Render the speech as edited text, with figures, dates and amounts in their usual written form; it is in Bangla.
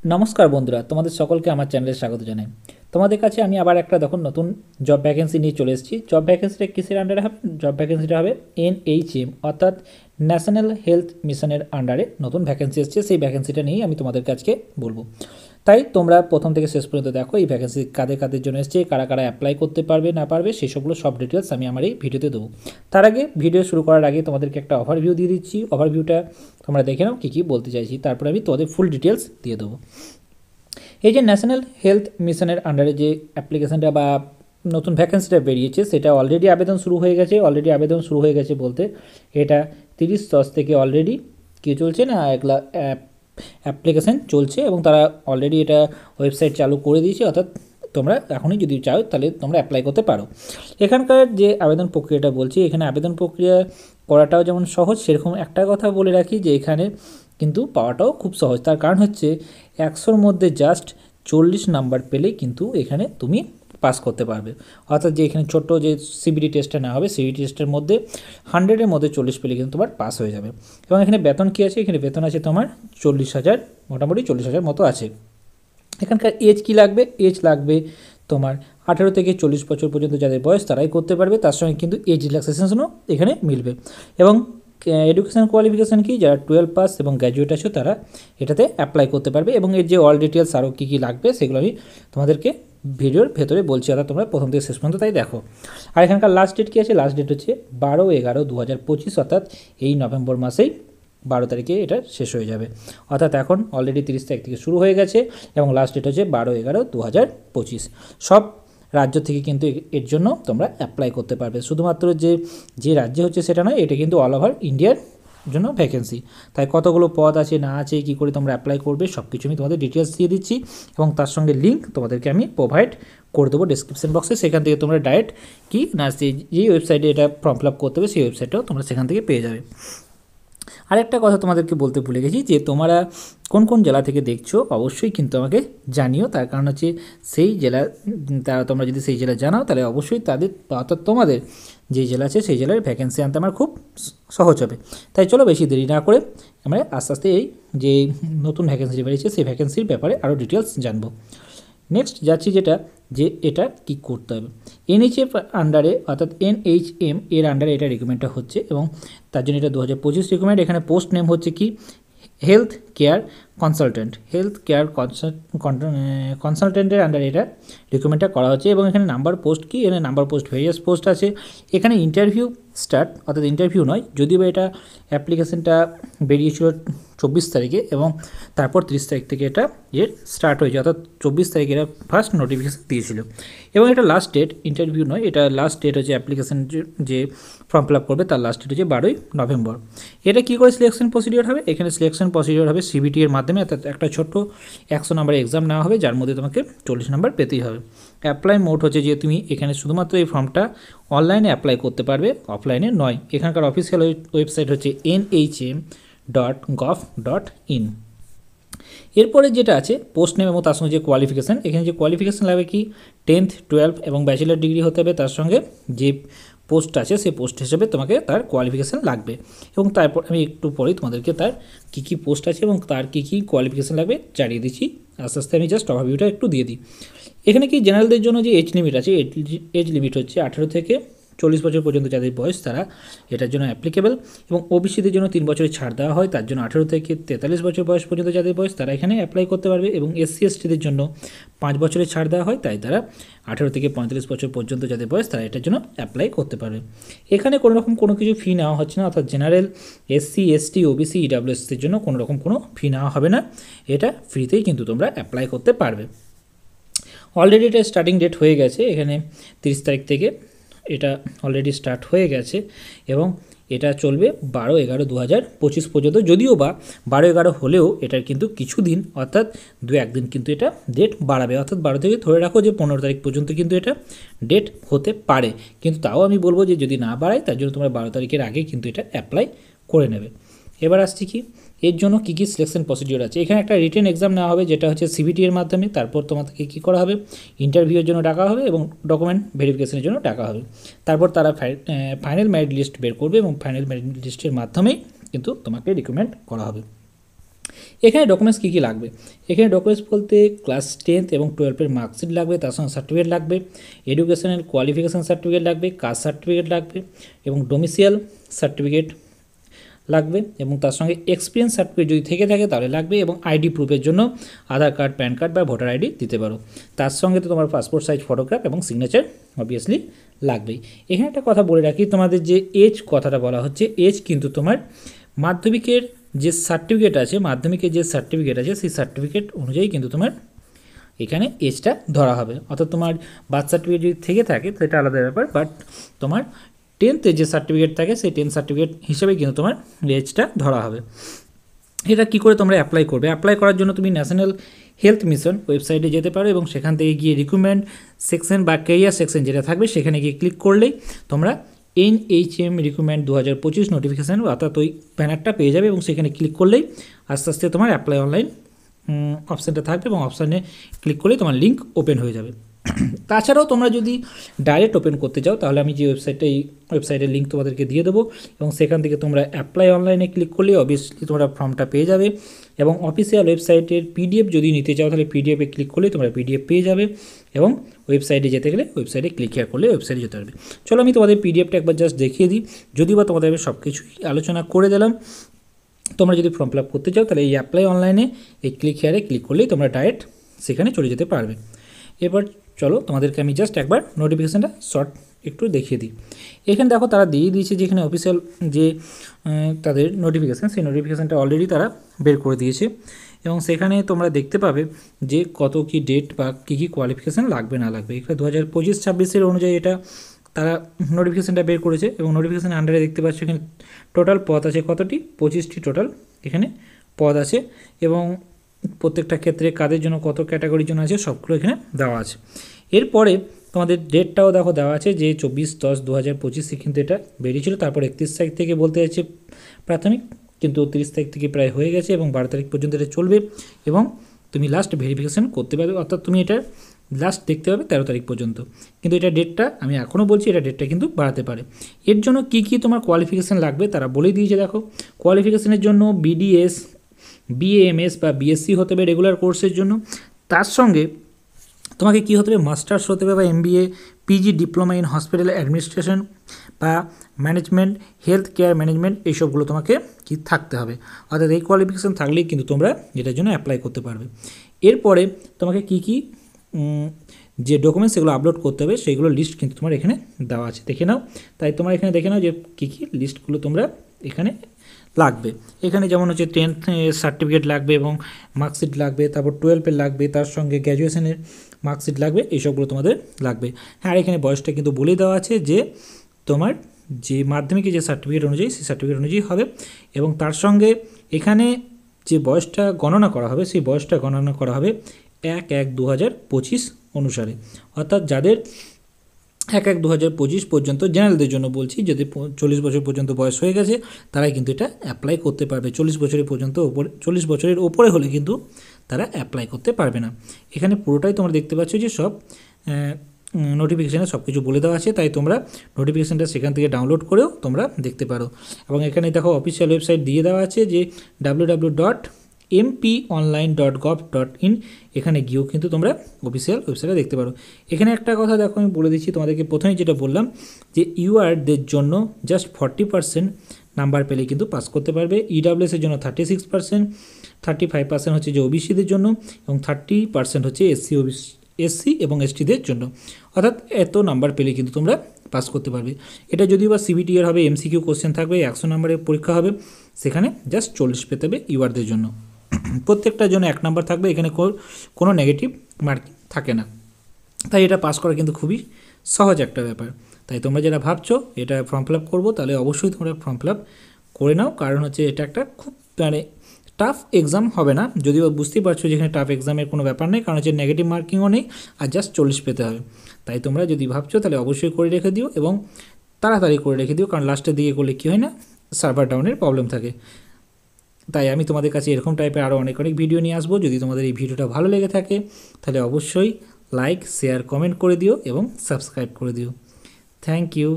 নমস্কার বন্ধুরা, তোমাদের সকলকে আমার চ্যানেলে স্বাগত জানাই। তোমাদের কাছে আমি আবার একটা দেখুন নতুন জব ভ্যাকেন্সি নিয়ে চলে এসেছি। জব ভ্যাকেন্সিটা কিসের আন্ডারে হবে? জব ভ্যাকেন্সিটা হবে NHM অর্থাৎ ন্যাশনাল হেলথ মিশনের আন্ডারে নতুন ভ্যাকেন্সি এসেছে। সেই ভ্যাকেন্সিটা নিয়েই আমি তোমাদের কাছে বলবো। তাই তোমরা প্রথম থেকে শেষ পর্যন্ত দেখো এই ভ্যাকেন্সি কাদের কাদের জন্য এসেছে, কারা কারা অ্যাপ্লাই করতে পারবে না পারবে সেই সবগুলো সব ডিটেলস আমি আমার এই ভিডিওতে দেবো। তার আগে ভিডিও শুরু করার আগে তোমাদেরকে একটা ওভারভিউ দিয়ে দিচ্ছি। ওভারভিউটা তোমরা দেখে নাও কী কী বলতে চাইছি, তারপরে আমি তোমাদের ফুল ডিটেলস দিয়ে দেবো। এই যে ন্যাশনাল হেলথ মিশনের আন্ডারে যে অ্যাপ্লিকেশানটা বা নতুন ভ্যাকেন্সিটা বেরিয়েছে সেটা অলরেডি আবেদন শুরু হয়ে গেছে বলতে এটা 30/10 থেকে অলরেডি কী চলছে না এগুলা অ্যাপ্লিকেশান চলছে এবং তারা অলরেডি এটা ওয়েবসাইট চালু করে দিয়েছে। অর্থাৎ তোমরা এখনই যদি চাও তাহলে তোমরা অ্যাপ্লাই করতে পারো। এখানকার যে আবেদন প্রক্রিয়াটা বলছি, এখানে আবেদন প্রক্রিয়া করাটাও যেমন সহজ, সেরকম একটা কথা বলে রাখি যে এখানে কিন্তু পাওয়াটাও খুব সহজ। তার কারণ হচ্ছে 100-র মধ্যে জাস্ট 40 নাম্বার পেলেই কিন্তু এখানে তুমি পাস করতে পারবে। অর্থাৎ যে এখানে ছোট্ট যে সিবিটি টেস্টটা নেওয়া হবে, সিবিটি টেস্টের মধ্যে 100-এর মধ্যে 40 পেলে কিন্তু তোমার পাস হয়ে যাবে। এবং এখানে বেতন কী আছে? এখানে বেতন আছে তোমার 40,000, মোটামুটি 40,000 মতো আছে। এখানকার এজ কী লাগবে? এজ লাগবে তোমার 18 থেকে 40 বছর পর্যন্ত যাদের বয়স তারাই করতে পারবে। তার সঙ্গে কিন্তু এজ রিল্যাক্সেশনও এখানে মিলবে। এবং এডুকেশান কোয়ালিফিকেশান কি? যারা 12 পাস এবং গ্র্যাজুয়েট আছে তারা এটাতে অ্যাপ্লাই করতে পারবে। এবং এর যে অল ডিটেলস আরও কী কী লাগবে সেগুলো আমি তোমাদেরকে ভিডিওর ভেতরে বলছি, অর্থাৎ তোমরা প্রথম থেকে শেষ পর্যন্ত তাই দেখো। আর এখানকার লাস্ট ডেট কী আছে? লাস্ট ডেট হচ্ছে 12/11/2025, অর্থাৎ এই নভেম্বর মাসেই 12 তারিখে এটা শেষ হয়ে যাবে। অর্থাৎ এখন অলরেডি 30 তারিখ থেকে শুরু হয়ে গেছে এবং লাস্ট ডেট হচ্ছে 12/11/2025। সব রাজ্য থেকে কিন্তু এর জন্য তোমরা অ্যাপ্লাই করতে পারবে। শুধুমাত্র যে রাজ্যে হচ্ছে সেটা নয়, এটা কিন্তু অল ওভার ইন্ডিয়ার জন্য ভ্যাকেন্সি। তাই কতগুলো পদ আছে না আছে, কী করে তোমরা অ্যাপ্লাই করবে সব কিছু আমি তোমাদের ডিটেলস দিয়ে দিচ্ছি এবং তার সঙ্গে লিঙ্ক তোমাদেরকে আমি প্রোভাইড করে দেবো ডিসক্রিপশন বক্সে। সেখান থেকে তোমরা ডাইরেক্ট কি না যেই ওয়েবসাইটে এটা ফর্ম ফিল আপ করতে হবে সেই ওয়েবসাইটটাও তোমরা সেখান থেকে পেয়ে যাবে। আরেকটা কথা তোমাদেরকে বলতে ভুলে গেছি যে তোমরা কোন কোন জেলা থেকে দেখছো অবশ্যই কিন্তু আমাকে জানিও। তার কারণ হচ্ছে সেই জেলার তোমরা যদি সেই জেলা জানাও তাহলে অবশ্যই তাদের অর্থাৎ তোমাদের যে জেলা আছে সেই জেলার ভ্যাকেন্সি আনতে আমার খুব সহজ হবে। তাই চলো বেশি দেরি না করে আমরা আস্তে আস্তে এই যে নতুন ভ্যাকেন্সি বেরিয়েছে সেই ভ্যাকেন্সির ব্যাপারে আরও ডিটেলস জানবো। নেক্সট যাচ্ছি যেটা যে এটা কী করতে হবে। NHM আন্ডারে অর্থাৎ NHM এর আন্ডারে এটা রিক্রুটমেন্টটা হচ্ছে এবং তার জন্য এটা 2025 রিক্রুটমেন্ট। এখানে পোস্ট নেম হচ্ছে কি? Health care consultant. হেলথ কেয়ার কনসালটেন্টের আন্ডারে এটা রিক্রুটমেন্টটা করা হচ্ছে এবং এখানে নাম্বার পোস্ট কি? এখানে নাম্বার পোস্ট ভেরিয়াস পোস্ট আছে। এখানে ইন্টারভিউ স্টার্ট, অর্থাৎ ইন্টারভিউ নয়, যদিও এটা অ্যাপ্লিকেশনটা বেরিয়েছিল 24 তারিখে এবং তারপর 30 তারিখ থেকে এটা স্টার্ট হয়েছে, অর্থাৎ 24 তারিখে এরা ফার্স্ট নোটিফিকেশান দিয়েছিল এবং এটা লাস্ট ডেট ইন্টারভিউ নয়, এটা লাস্ট ডেট হচ্ছে অ্যাপ্লিকেশান যে ফর্ম ফিল আপ করবে তার লাস্ট ডেট হচ্ছে 12 নভেম্বর। এটা কী করে সিলেকশন প্রসিডিওর হবে? এখানে সিলেকশন প্রসিডিওর হবে সিবিটি এর মাধ্যমে, অর্থাৎ একটা ছোট্ট 100 নম্বরের এক্সাম নেওয়া হবে যার মধ্যে তোমাকে 40 নম্বর পেতেই হবে। অ্যাপ্লাই মোড হচ্ছে যে তুমি এখানে শুধুমাত্র এই ফর্মটা অনলাইনে অ্যাপ্লাই করতে পারবে, অফলাইনে নয়। এখানকার অফিসিয়াল ওয়েবসাইট হচ্ছে nhm.gov.in। এরপরে যেটা আছে পোস্ট নেম এবং তার সঙ্গে যে কোয়ালিফিকেশান, এখানে যে কোয়ালিফিকেশান লাগবে কি? 10th 12 এবং ব্যাচেলার ডিগ্রি হতে হবে। তার সঙ্গে যে পোস্ট আছে সেই পোস্ট হিসেবে তোমাকে তার কোয়ালিফিকেশান লাগবে এবং তারপর আমি একটু পরেই তোমাদেরকে তার কী কী পোস্ট আছে এবং তার কী কী কোয়ালিফিকেশান লাগবে জানিয়ে দিচ্ছি। আস্তে আস্তে আমি জাস্ট ওভারভিউটা একটু দিয়ে দিই। এখানে কি জেনারেলদের জন্য যে এজ লিমিট আছে, এজ লিমিট হচ্ছে 18 থেকে 40 বছর পর্যন্ত যাদের বয়স তারা এটার জন্য অ্যাপ্লিকেবল এবং ওবিসিদের জন্য 3 বছরের ছাড় দেওয়া হয়। তার জন্য 18 থেকে 43 বছর বয়স পর্যন্ত যাদের বয়স তারা এখানে অ্যাপ্লাই করতে পারবে এবং SC STদের জন্য 5 বছরের ছাড় দেওয়া হয়, তাই তারা 18 থেকে 35 বছর পর্যন্ত যাদের বয়স তারা এটার জন্য অ্যাপ্লাই করতে পারবে। এখানে কোনো রকম কোনো কিছু ফি নেওয়া হচ্ছে না, অর্থাৎ জেনারেল SC ST OBC EWSদের জন্য কোনো রকম কোনো ফি নেওয়া হবে না। এটা ফ্রিতেই কিন্তু তোমরা অ্যাপ্লাই করতে পারবে। অলরেডি এটা স্টার্টিং ডেট হয়ে গেছে, এখানে 30 তারিখ থেকে এটা অলরেডি স্টার্ট হয়ে গেছে এবং এটা চলবে 12/11/2025 পর্যন্ত। যদিও বা 12/11 হলেও এটার কিন্তু কিছুদিন অর্থাৎ 2-1 দিন কিন্তু এটা ডেট বাড়াবে, অর্থাৎ 12 থেকে ধরে রাখো যে 15 তারিখ পর্যন্ত কিন্তু এটা ডেট হতে পারে। কিন্তু তাও আমি বলবো যে যদি না বাড়ায় তার জন্য তোমরা 12 তারিখের আগে কিন্তু এটা অ্যাপ্লাই করে নেবে। এবার আসছি কি এর জন্য কী কী সিলেকশন প্রসিডিওর আছে। এখানে একটা রিটেন এক্সাম নেওয়া হবে যেটা হচ্ছে সিবিটি এর মাধ্যমে, তারপর তোমাদেরকে কী করা হবে? ইন্টারভিউয়ের জন্য ডাকা হবে এবং ডকুমেন্ট ভেরিফিকেশনের জন্য ডাকা হবে। তারপর তারা ফাইনাল মেরিট লিস্ট বের করবে এবং ফাইনাল মেরিট লিস্টের মাধ্যমেই কিন্তু তোমাকে রিক্রুটমেন্ট করা হবে। এখানে ডকুমেন্টস কী কী লাগবে, এখানে ডকুমেন্টস বলতে ক্লাস 10th এবং 12-এর মার্কশিট লাগবে, তার সঙ্গে সার্টিফিকেট লাগবে, এডুকেশনাল কোয়ালিফিকেশান সার্টিফিকেট লাগবে, কাস্ট সার্টিফিকেট লাগবে এবং ডোমিসিয়াল সার্টিফিকেট লাগবে এবং তার সঙ্গে এক্সপিরিয়েন্স সার্টিফিকেট যদি থেকে থাকে তাহলে লাগবে এবং আইডি প্রুফের জন্য আধার কার্ড, প্যান কার্ড বা ভোটার আইডি দিতে পারো। তার সঙ্গে তো তোমার পাসপোর্ট সাইজ ফটোগ্রাফ এবং সিগনেচার অবভিয়াসলি লাগবেই। এখানে একটা কথা বলে রাখি, তোমাদের যে এজ কথাটা বলা হচ্ছে, এজ কিন্তু তোমার মাধ্যমিকের যে সার্টিফিকেট আছে, সেই সার্টিফিকেট অনুযায়ী কিন্তু তোমার এখানে এজটা ধরা হবে। অর্থাৎ তোমার বার্থ সার্টিফিকেট যদি থেকে থাকে সেটা আলাদা ব্যাপার, বাট তোমার 10th যে সার্টিফিকেট থাকে সেই 10th সার্টিফিকেট হিসেবে কিন্তু তোমার এজটা ধরা হবে। এটা কী করে তোমরা অ্যাপ্লাই করবে? অ্যাপ্লাই করার জন্য তুমি ন্যাশনাল হেলথ মিশন ওয়েবসাইটে যেতে পারো এবং সেখান থেকে গিয়ে রিক্রুটমেন্ট সেকশন বা কেরিয়ার সেকশন যেটা থাকবে সেখানে গিয়ে ক্লিক করলেই তোমরা NHM রিক্রুটমেন্ট 2025 নোটিফিকেশান অর্থাৎ ওই ব্যানারটা পেয়ে যাবে এবং সেখানে ক্লিক করলেই আস্তে আস্তে তোমার অ্যাপ্লাই অনলাইন অপশানটা থাকবে এবং অপশানে ক্লিক করলেই তোমার লিঙ্ক ওপেন হয়ে যাবে। তাছাড়াও তোমরা যদি ডাইরেক্ট ওপেন করতে চাও তাহলে আমি যে ওয়েবসাইটের লিঙ্ক তোমাদেরকে দিয়ে দেবো এবং সেখান থেকে তোমরা অ্যাপ্লাই অনলাইনে ক্লিক করলে অবভিয়াসলি তোমরা ফর্মটা পেয়ে যাবে এবং অফিসিয়াল ওয়েবসাইটের PDF যদি নিতে চাও তাহলে PDF-এ ক্লিক করলে তোমরা PDF পেয়ে যাবে এবং ওয়েবসাইটে যেতে গেলে ওয়েবসাইটে ক্লিক করলে ওয়েবসাইটে যেতে পারবে। চলো আমি তোমাদের PDF-টা একবার জাস্ট দেখিয়ে দিই, যদিও বা তোমাদের সব কিছুই আলোচনা করে দিলাম। তোমরা যদি ফর্ম ফিল আপ করতে চাও তাহলে এই অ্যাপ্লাই অনলাইনে এই ক্লিক হেয়ারে ক্লিক করলেই তোমরা ডাইরেক্ট সেখানে চলে যেতে পারবে। এবার চলো তোমাদেরকে আমি জাস্ট একবার নোটিফিকেশানটা শর্ট একটু দেখিয়ে দিই। এখানে দেখো তারা দিয়ে দিয়েছে যেখানে অফিসিয়াল যে তাদের নোটিফিকেশান, সেই নোটিফিকেশানটা অলরেডি তারা বের করে দিয়েছে এবং সেখানে তোমরা দেখতে পাবে যে কত কি ডেট বা কী কী কোয়ালিফিকেশান লাগবে না লাগবে। এখানে 2025-26 অনুযায়ী এটা তারা নোটিফিকেশানটা বের করেছে এবং নোটিফিকেশানের আন্ডারে দেখতে পাচ্ছ এখানে টোটাল পদ আছে কতটি, 25টি টোটাল এখানে পদ আছে এবং প্রত্যেকটা ক্ষেত্রে কাদের জন্য কত ক্যাটাগরির জন্য আছে সবগুলো এখানে দেওয়া আছে। এরপরে তোমাদের ডেটটাও দেখো দেওয়া আছে যে 24/10/2025 কিন্তু এটা বেরিয়েছিল, তারপর 31 তারিখ থেকে বলতে যাচ্ছে প্রাথমিক, কিন্তু 30 তারিখ থেকে প্রায় হয়ে গেছে এবং 12 তারিখ পর্যন্ত এটা চলবে এবং তুমি লাস্ট ভেরিফিকেশান করতে পারবে, অর্থাৎ তুমি এটা লাস্ট দেখতে পাবে 13 তারিখ পর্যন্ত। কিন্তু এটা ডেটটা আমি এখনও বলছি এটা ডেটটা কিন্তু বাড়াতে পারে। এর জন্য কী কী তোমার কোয়ালিফিকেশান লাগবে তারা বলেই দিয়েছে। দেখো কোয়ালিফিকেশানের জন্য BDS, BAMS বা BSc হতে হবে রেগুলার কোর্সের জন্য, তার সঙ্গে তোমাকে কী হতে হবে, মাস্টার্স হতে হবে বা MBA, PG diploma in hospital administration বা ম্যানেজমেন্ট, হেলথ কেয়ার ম্যানেজমেন্ট, এইসবগুলো তোমাকে কি থাকতে হবে। অর্থাৎ এই কোয়ালিফিকেশান থাকলেই কিন্তু তোমরা এটার জন্য অ্যাপ্লাই করতে পারবে। এরপরে তোমাকে কী কী যে ডকুমেন্টস সেগুলো আপলোড করতে হবে সেইগুলো লিস্ট কিন্তু তোমার এখানে দেওয়া আছে, দেখে নাও। তাই তোমরা এখানে দেখে নাও যে কী কী লিস্টগুলো তোমরা এখানে লাগবে। এখানে যেমন হচ্ছে 10th সার্টিফিকেট লাগবে এবং মার্কশিট লাগবে, তারপর 12-এর লাগবে, তার সঙ্গে গ্র্যাজুয়েশনের মার্কশিট লাগবে, এইসবগুলো তোমাদের লাগবে। হ্যাঁ, আর এখানে বয়সটা কিন্তু বলেই দেওয়া আছে যে তোমার যে মাধ্যমিকে যে সার্টিফিকেট অনুযায়ী সেই সার্টিফিকেট অনুযায়ী হবে এবং তার সঙ্গে এখানে যে বয়সটা গণনা করা হবে সেই বয়সটা গণনা করা হবে 1/1/2025 অনুসারে। অর্থাৎ যাদের 1/1/2025 পর্যন্ত, জেনারেলদের জন্য বলছি, যদি 40 বছর পর্যন্ত বয়স হয়ে গেছে তারাই কিন্তু এটা অ্যাপ্লাই করতে পারবে। 40 বছরের ওপরে হলে কিন্তু তারা অ্যাপ্লাই করতে পারবে না। এখানে পুরোটাই তোমরা দেখতে পাচ্ছ যে সব নোটিফিকেশানে সব কিছু বলে দেওয়া আছে, তাই তোমরা নোটিফিকেশানটা সেখান থেকে ডাউনলোড করেও তোমরা দেখতে পারো। এবং এখানে দেখো অফিসিয়াল ওয়েবসাইট দিয়ে দেওয়া আছে যে www.mponline.gov.in, এখানে গিয়েও কিন্তু তোমরা অফিসিয়াল ওয়েবসাইটে দেখতে পারো। এখানে একটা কথা দেখো আমি বলে দিচ্ছি তোমাদেরকে, প্রথমেই যেটা বললাম যে ইউআরদের জন্য জাস্ট 40% নাম্বার পেলে কিন্তু পাস করতে পারবে, EWS-এর জন্য 36%, 35% হচ্ছে যে ওবিসিদের জন্য এবং 30% হচ্ছে SC এবং ST-দের জন্য। অর্থাৎ এত নাম্বার পেলে কিন্তু তোমরা পাস করতে পারবে। এটা যদিও বা CBT-এর হবে, MCQ কোশ্চেন থাকবে, 100 নম্বরের পরীক্ষা হবে, সেখানে জাস্ট 40 পেতে হবে ইউআরদের জন্য। প্রত্যেকটার জন্য 1 নাম্বার থাকবে, এখানে কোনো নেগেটিভ মার্কিং থাকে না, তাই এটা পাস করা কিন্তু খুবই সহজ একটা ব্যাপার। তাই তোমরা যারা ভাবছো এটা ফর্ম ফিল আপ করবো তাহলে অবশ্যই তোমরা ফর্ম ফিল আপ করে নাও, কারণ হচ্ছে এটা একটা খুব মানে টাফ এক্সাম হবে না, যদিও বুঝতেই পারছো যেখানে টাফ এক্সামের কোনো ব্যাপার নেই, কারণ হচ্ছে নেগেটিভ মার্কিংও নেই আর জাস্ট 40 পেতে হবে। তাই তোমরা যদি ভাবছো তাহলে অবশ্যই করে রেখে দিও এবং তাড়াতাড়ি করে রেখে দিও, কারণ লাস্টের দিকে করলে কী হয় না, সার্ভার ডাউনের প্রবলেম থাকে। তাই আমি তোমাদের কাছে এরকম টাইপের আরও অনেক ভিডিও নিয়ে আসবো। যদি তোমাদের এই ভিডিওটা ভালো লেগে থাকে তাহলে অবশ্যই লাইক, শেয়ার, কমেন্ট করে দিও এবং সাবস্ক্রাইব করে দিও। Thank you.